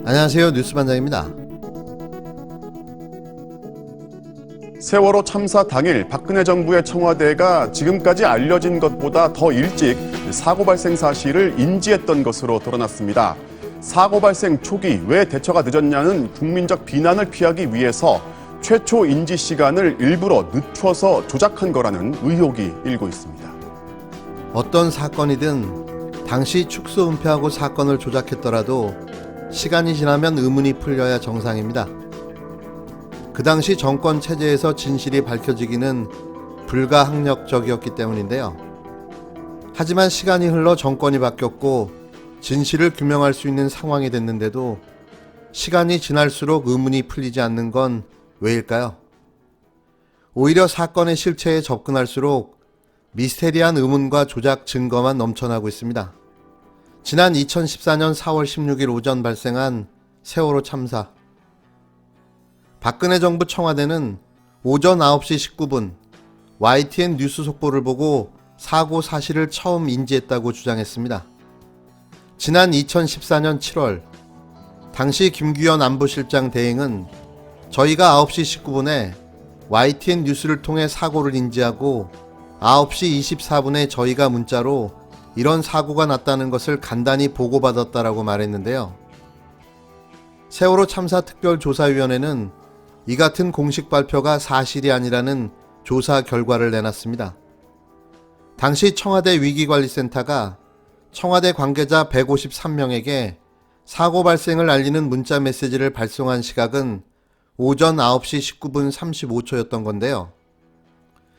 안녕하세요. 뉴스반장입니다. 세월호 참사 당일 박근혜 정부의 청와대가 지금까지 알려진 것보다 더 일찍 사고 발생 사실을 인지했던 것으로 드러났습니다. 사고 발생 초기 왜 대처가 늦었냐는 국민적 비난을 피하기 위해서 최초 인지 시간을 일부러 늦춰서 조작한 거라는 의혹이 일고 있습니다. 어떤 사건이든 당시 축소 은폐하고 사건을 조작했더라도 시간이 지나면 의문이 풀려야 정상입니다. 그 당시 정권 체제에서 진실이 밝혀지기는 불가항력적이었기 때문인데요. 하지만 시간이 흘러 정권이 바뀌었고 진실을 규명할 수 있는 상황이 됐는데도 시간이 지날수록 의문이 풀리지 않는 건 왜일까요? 오히려 사건의 실체에 접근할수록 미스테리한 의문과 조작 증거만 넘쳐나고 있습니다. 지난 2014년 4월 16일 오전 발생한 세월호 참사. 박근혜 정부 청와대는 오전 9시 19분 YTN 뉴스 속보를 보고 사고 사실을 처음 인지했다고 주장했습니다. 지난 2014년 7월 당시 김규현 안보실장 대행은 저희가 9시 19분에 YTN 뉴스를 통해 사고를 인지하고 9시 24분에 저희가 문자로 이런 사고가 났다는 것을 간단히 보고받았다라고 말했는데요. 세월호 참사 특별조사위원회는 이 같은 공식 발표가 사실이 아니라는 조사 결과를 내놨습니다. 당시 청와대 위기관리센터가 청와대 관계자 153명에게 사고 발생을 알리는 문자 메시지를 발송한 시각은 오전 9시 19분 35초였던 건데요.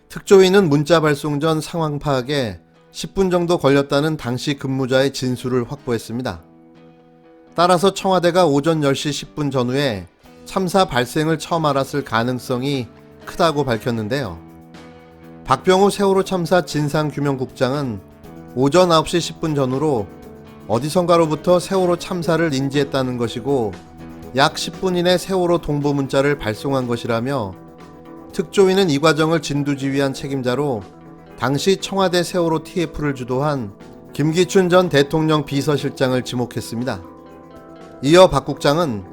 특조위는 문자 발송 전 상황 파악에 10분 정도 걸렸다는 당시 근무자의 진술을 확보했습니다. 따라서 청와대가 오전 10시 10분 전후에 참사 발생을 처음 알았을 가능성이 크다고 밝혔는데요. 박병호 세월호 참사 진상규명국장은 오전 9시 10분 전후로 어디선가로부터 세월호 참사를 인지했다는 것이고 약 10분 이내 세월호 동보 문자를 발송한 것이라며 특조위는 이 과정을 진두지휘한 책임자로 당시 청와대 세월호 TF를 주도한 김기춘 전 대통령 비서실장을 지목했습니다. 이어 박 국장은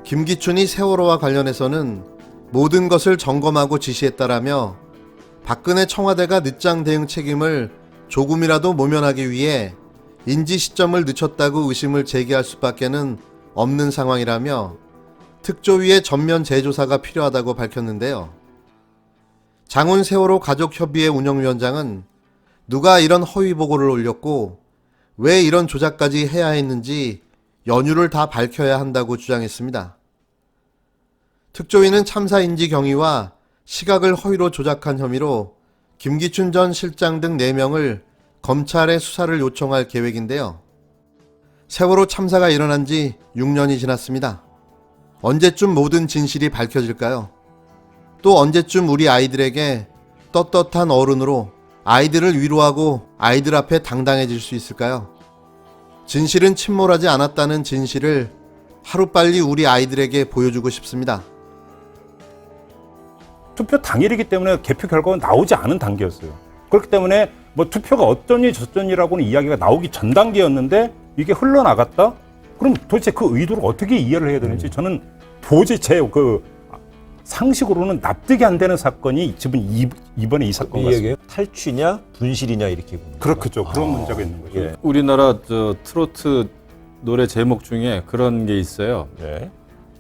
김기춘이 세월호와 관련해서는 모든 것을 점검하고 지시했다라며 박근혜 청와대가 늦장 대응 책임을 조금이라도 모면하기 위해 인지 시점을 늦췄다고 의심을 제기할 수밖에는 없는 상황이라며 특조위의 전면 재조사가 필요하다고 밝혔는데요. 장훈 세월호 가족협의회 운영위원장은 누가 이런 허위 보고를 올렸고 왜 이런 조작까지 해야 했는지 연유를 다 밝혀야 한다고 주장했습니다. 특조위는 참사 인지 경위와 시각을 허위로 조작한 혐의로 김기춘 전 실장 등 4명을 검찰에 수사를 요청할 계획인데요. 세월호 참사가 일어난 지 6년이 지났습니다. 언제쯤 모든 진실이 밝혀질까요? 또 언제쯤 우리 아이들에게 떳떳한 어른으로 아이들을 위로하고 아이들 앞에 당당해질 수 있을까요? 진실은 침몰하지 않았다는 진실을 하루빨리 우리 아이들에게 보여주고 싶습니다. 투표 당일이기 때문에 개표 결과가 나오지 않은 단계였어요. 그렇기 때문에 뭐 투표가 어쩌니 저쩌니라고는 이야기가 나오기 전 단계였는데 이게 흘러나갔다? 그럼 도대체 그 의도를 어떻게 이해를 해야 되는지 저는 도저히 제 상식으로는 납득이 안 되는 사건이 이번에 이 사건 같습니다. 탈취냐 분실이냐 이렇게 보는 그렇죠. 그런 문제가 있는 거죠. 예. 우리나라 트로트 노래 제목 중에 그런 게 있어요. 네.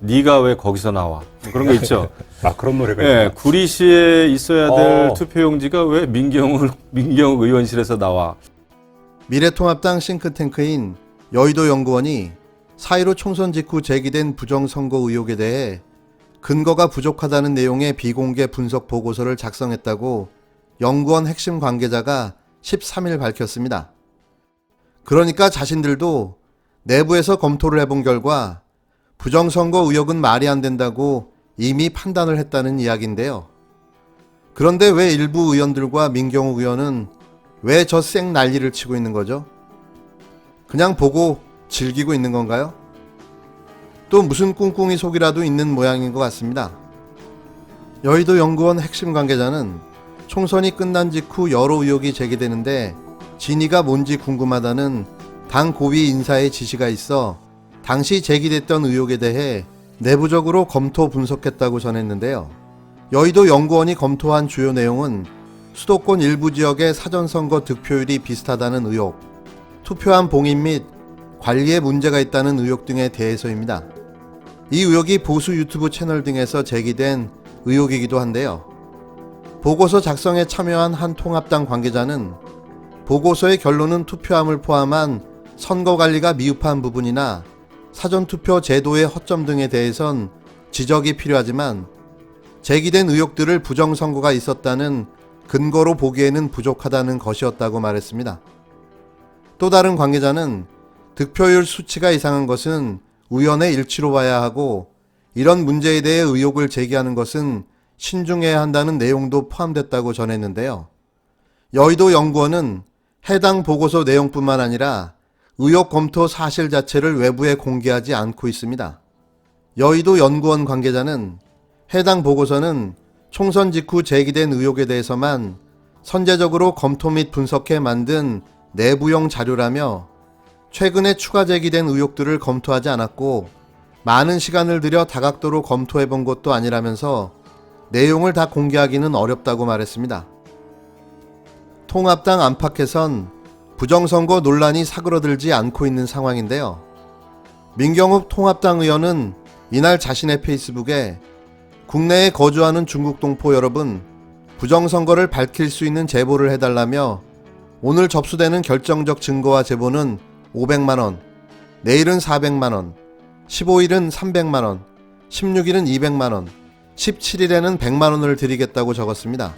네가 왜 거기서 나와? 그런 거 있죠. 그런 노래가 네, 있나? 구리시에 있어야 될 투표용지가 왜 민경욱 의원실에서 나와? 미래통합당 싱크탱크인 여의도 연구원이 4.15 총선 직후 제기된 부정선거 의혹에 대해 근거가 부족하다는 내용의 비공개 분석 보고서를 작성했다고 연구원 핵심 관계자가 13일 밝혔습니다. 그러니까 자신들도 내부에서 검토를 해본 결과 부정선거 의혹은 말이 안 된다고 이미 판단을 했다는 이야기인데요. 그런데 왜 일부 의원들과 민경욱 의원은 왜 저 쌩 난리를 치고 있는 거죠? 그냥 보고 즐기고 있는 건가요? 또 무슨 꿍꿍이 속이라도 있는 모양인 것 같습니다. 여의도 연구원 핵심 관계자는 총선이 끝난 직후 여러 의혹이 제기되는데 진위가 뭔지 궁금하다는 당 고위 인사의 지시가 있어 당시 제기됐던 의혹에 대해 내부적으로 검토 분석했다고 전했는데요. 여의도 연구원이 검토한 주요 내용은 수도권 일부 지역의 사전선거 득표율이 비슷하다는 의혹, 투표함 봉인 및 관리에 문제가 있다는 의혹 등에 대해서입니다. 이 의혹이 보수 유튜브 채널 등에서 제기된 의혹이기도 한데요. 보고서 작성에 참여한 한 통합당 관계자는 보고서의 결론은 투표함을 포함한 선거관리가 미흡한 부분이나 사전투표 제도의 허점 등에 대해선 지적이 필요하지만 제기된 의혹들을 부정선거가 있었다는 근거로 보기에는 부족하다는 것이었다고 말했습니다. 또 다른 관계자는 득표율 수치가 이상한 것은 우연의 일치로 봐야 하고 이런 문제에 대해 의혹을 제기하는 것은 신중해야 한다는 내용도 포함됐다고 전했는데요. 여의도 연구원은 해당 보고서 내용뿐만 아니라 의혹 검토 사실 자체를 외부에 공개하지 않고 있습니다. 여의도 연구원 관계자는 해당 보고서는 총선 직후 제기된 의혹에 대해서만 선제적으로 검토 및 분석해 만든 내부용 자료라며 최근에 추가 제기된 의혹들을 검토하지 않았고 많은 시간을 들여 다각도로 검토해 본 것도 아니라면서 내용을 다 공개하기는 어렵다고 말했습니다. 통합당 안팎에선 부정선거 논란이 사그러들지 않고 있는 상황인데요. 민경욱 통합당 의원은 이날 자신의 페이스북에 국내에 거주하는 중국 동포 여러분, 부정선거를 밝힐 수 있는 제보를 해달라며 오늘 접수되는 결정적 증거와 제보는 500만원, 내일은 400만원, 15일은 300만원, 16일은 200만원, 17일에는 100만원을 드리겠다고 적었습니다.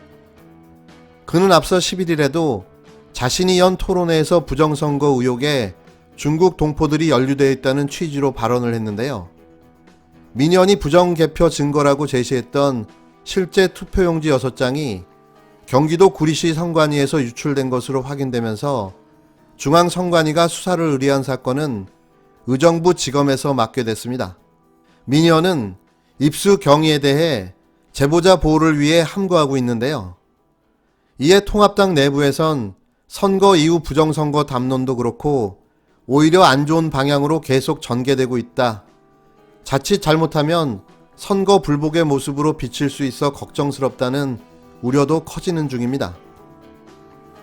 그는 앞서 11일에도 자신이 연 토론회에서 부정선거 의혹에 중국 동포들이 연루되어 있다는 취지로 발언을 했는데요. 민연이 부정개표 증거라고 제시했던 실제 투표용지 6장이 경기도 구리시 선관위에서 유출된 것으로 확인되면서 중앙선관위가 수사를 의뢰한 사건은 의정부 지검에서 맡게 됐습니다. 민연은 입수 경위에 대해 제보자 보호를 위해 함구하고 있는데요. 이에 통합당 내부에선 선거 이후 부정선거 담론도 그렇고 오히려 안 좋은 방향으로 계속 전개되고 있다. 자칫 잘못하면 선거 불복의 모습으로 비칠 수 있어 걱정스럽다는 우려도 커지는 중입니다.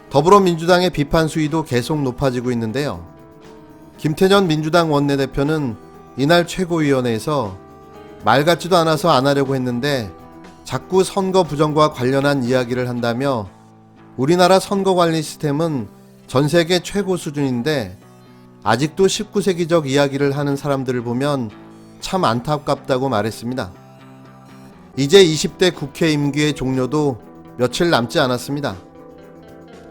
더불어민주당의 비판 수위도 계속 높아지고 있는데요. 김태년 민주당 원내대표는 이날 최고위원회에서 말 같지도 않아서 안 하려고 했는데 자꾸 선거 부정과 관련한 이야기를 한다며 우리나라 선거관리 시스템은 전 세계 최고 수준인데 아직도 19세기적 이야기를 하는 사람들을 보면 참 안타깝다고 말했습니다. 이제 20대 국회 임기의 종료도 며칠 남지 않았습니다.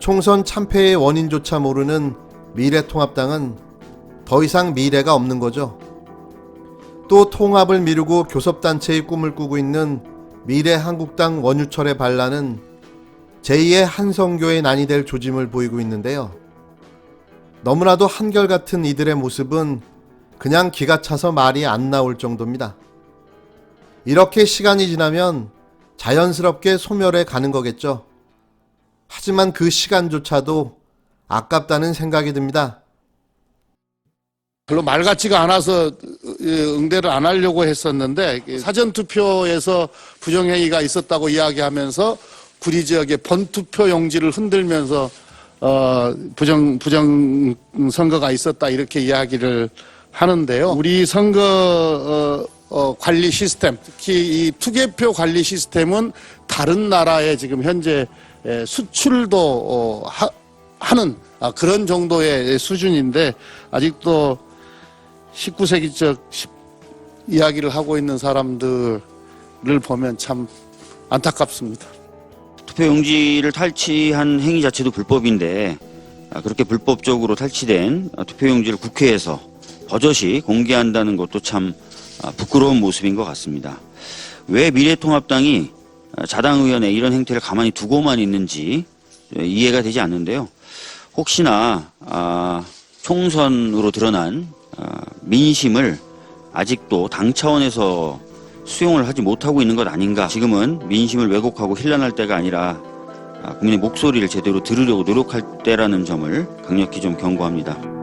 총선 참패의 원인조차 모르는 미래통합당은 더 이상 미래가 없는 거죠. 또 통합을 미루고 교섭단체의 꿈을 꾸고 있는 미래한국당 원유철의 반란은 제2의 한성교의 난이 될 조짐을 보이고 있는데요. 너무나도 한결같은 이들의 모습은 그냥 기가 차서 말이 안 나올 정도입니다. 이렇게 시간이 지나면 자연스럽게 소멸해 가는 거겠죠. 하지만 그 시간조차도 아깝다는 생각이 듭니다. 별로 말 같지가 않아서 응대를 안 하려고 했었는데 사전투표에서 부정행위가 있었다고 이야기하면서 구리 지역의 번투표 용지를 흔들면서 부정 선거가 있었다 이렇게 이야기를 하는데요. 우리 선거 관리 시스템, 특히 이 투개표 관리 시스템은 다른 나라에 지금 현재 수출도 하는 그런 정도의 수준인데 아직도 19세기적 이야기를 하고 있는 사람들을 보면 참 안타깝습니다. 투표용지를 탈취한 행위 자체도 불법인데 그렇게 불법적으로 탈취된 투표용지를 국회에서 버젓이 공개한다는 것도 참 부끄러운 모습인 것 같습니다. 왜 미래통합당이 자당 의원의 이런 행태를 가만히 두고만 있는지 이해가 되지 않는데요. 혹시나 총선으로 드러난 민심을 아직도 당 차원에서 수용을 하지 못하고 있는 것 아닌가. 지금은 민심을 왜곡하고 힐난할 때가 아니라 국민의 목소리를 제대로 들으려고 노력할 때라는 점을 강력히 좀 경고합니다.